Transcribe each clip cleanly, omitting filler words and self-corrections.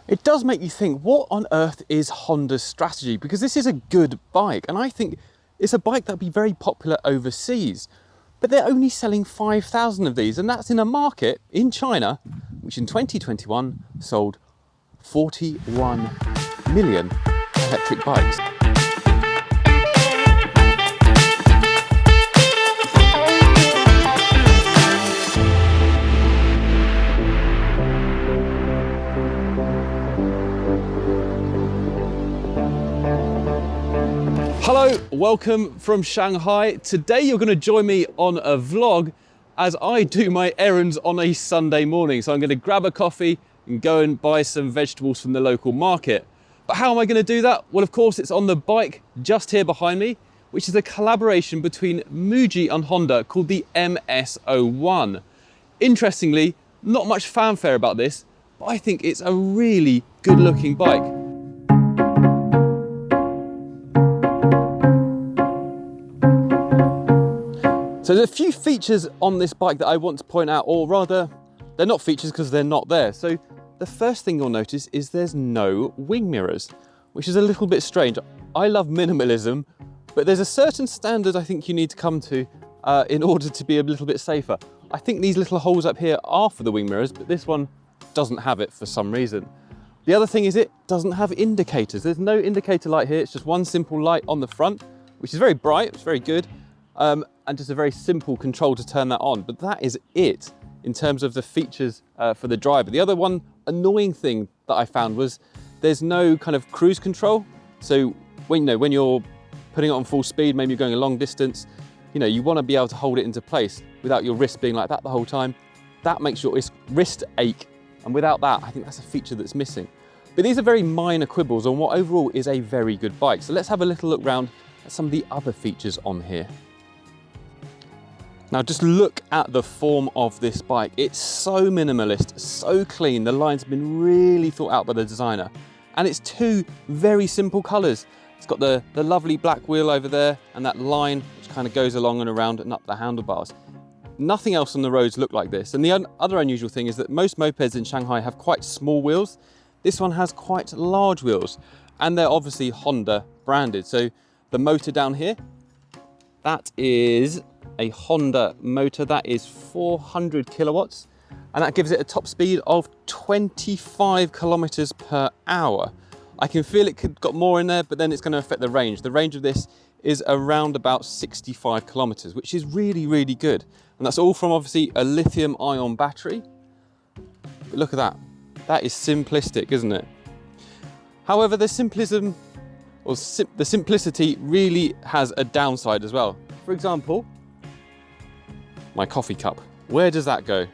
It does make you think, what on earth is Honda's strategy? Because this is a good bike, and I think it's a bike that'd be very popular overseas. But they're only selling 5,000 of these, and that's in a market in China, which in 2021 sold 41 million electric bikes. Hello, welcome from Shanghai. Today you're going to join me on a vlog as I do my errands on a Sunday morning. So I'm going to grab a coffee and go and buy some vegetables from the local market. But how am I going to do that? Well, of course, it's on the bike just here behind me, which is a collaboration between MUJI and Honda called the MS01. Interestingly, not much fanfare about this, but I think it's a really good looking bike. So there's a few features on this bike that I want to point out, or rather, they're not features because they're not there. So the first thing you'll notice is there's no wing mirrors, which is a little bit strange. I love minimalism, but there's a certain standard I think you need to come to in order to be a little bit safer. I think these little holes up here are for the wing mirrors, but this one doesn't have it for some reason. The other thing is it doesn't have indicators. There's no indicator light here. It's just one simple light on the front, which is very bright, it's very good. And just a very simple control to turn that on. But that is it in terms of the features for the driver. The other one annoying thing that I found was there's no kind of cruise control. So when you're putting it on full speed, maybe you're going a long distance, you want to be able to hold it into place without your wrist being like that the whole time. That makes your wrist ache. And without that, I think that's a feature that's missing. But these are very minor quibbles on what overall is a very good bike. So let's have a little look round at some of the other features on here. Now just look at the form of this bike. It's so minimalist, so clean. The lines have been really thought out by the designer. And it's two very simple colours. It's got the lovely black wheel over there and that line which kind of goes along and around and up the handlebars. Nothing else on the roads look like this. And the other unusual thing is that most mopeds in Shanghai have quite small wheels. This one has quite large wheels and they're obviously Honda branded. So the motor down here, that is a Honda motor. That is 400 kilowatts and that gives it a top speed of 25 kilometers per hour. I can feel it could got more in there, but then it's going to affect the range. The range of this is around about 65 kilometers, which is really, really good. And that's all from obviously a lithium ion battery. But look at that. That is simplistic, isn't it? However, the simplicity really has a downside as well. For example, my coffee cup. Where does that go?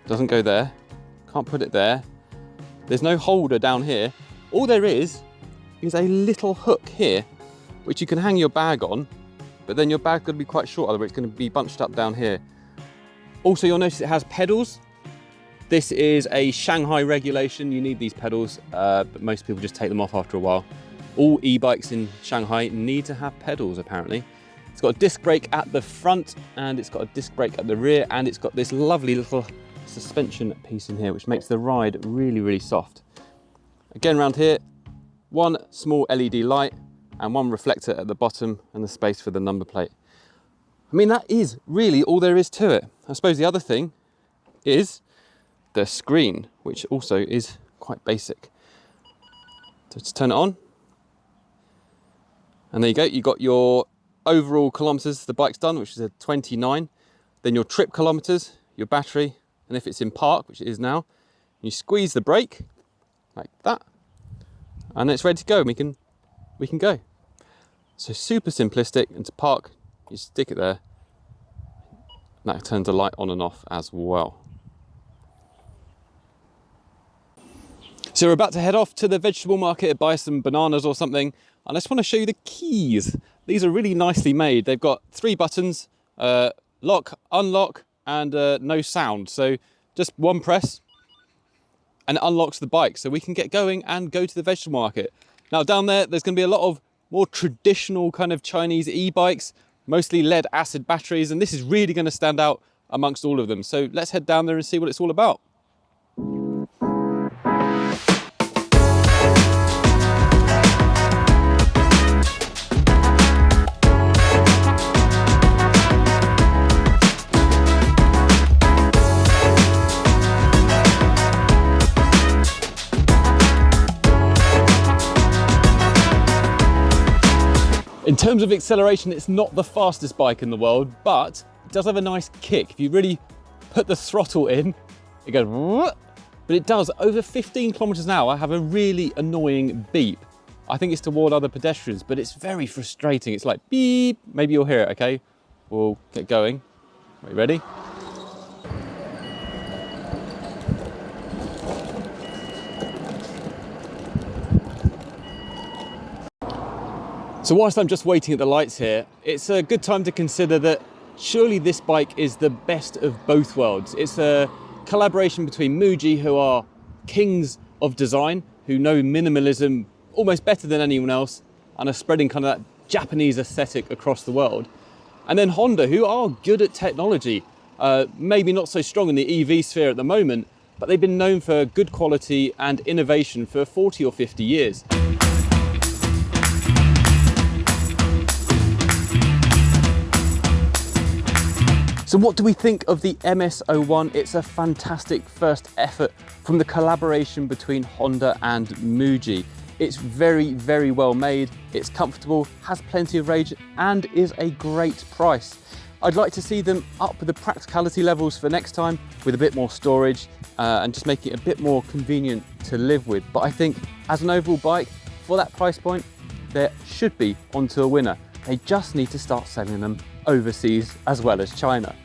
Doesn't go there. Can't put it there. There's no holder down here. All there is a little hook here, which you can hang your bag on, but then your bag's going to be quite short, otherwise it's going to be bunched up down here. Also, you'll notice it has pedals. This is a Shanghai regulation. You need these pedals, but most people just take them off after a while. All e-bikes in Shanghai need to have pedals, apparently. It's got a disc brake at the front and it's got a disc brake at the rear, and it's got this lovely little suspension piece in here which makes the ride really, really soft. Again, around here, one small LED light and one reflector at the bottom and the space for the number plate. I mean, that is really all there is to it. I suppose the other thing is the screen, which also is quite basic. So just turn it on. And there you go, you got your overall kilometers the bike's done, which is a 29, then your trip kilometers, your battery, and if it's in park, which it is now, you squeeze the brake like that, and it's ready to go. We can go. So super simplistic, and to park, you stick it there, and that turns the light on and off as well. So we're about to head off to the vegetable market to buy some bananas or something, and I just want to show you the keys. These are really nicely made. They've got 3 buttons, lock, unlock, and no sound. So just one press and it unlocks the bike. So we can get going and go to the vegetable market. Now down there's going to be a lot of more traditional kind of Chinese e-bikes, mostly lead acid batteries. And this is really going to stand out amongst all of them. So let's head down there and see what it's all about. terms of acceleration, it's not the fastest bike in the world, but it does have a nice kick. If you really put the throttle in, it goes, but it does, over 15 kilometers an hour, have a really annoying beep. I think it's to warn other pedestrians, but it's very frustrating. It's like beep. Maybe you'll hear it, okay? We'll get going. Are you ready? So whilst I'm just waiting at the lights here, it's a good time to consider that surely this bike is the best of both worlds. It's a collaboration between MUJI, who are kings of design, who know minimalism almost better than anyone else and are spreading kind of that Japanese aesthetic across the world. And then Honda, who are good at technology, maybe not so strong in the EV sphere at the moment, but they've been known for good quality and innovation for 40 or 50 years. So what do we think of the MS-01? It's a fantastic first effort from the collaboration between Honda and MUJI. It's very, very well made, it's comfortable, has plenty of range, and is a great price. I'd like to see them up the practicality levels for next time with a bit more storage and just making it a bit more convenient to live with. But I think as an overall bike, for that price point, there should be onto a winner. They just need to start selling them overseas as well as China.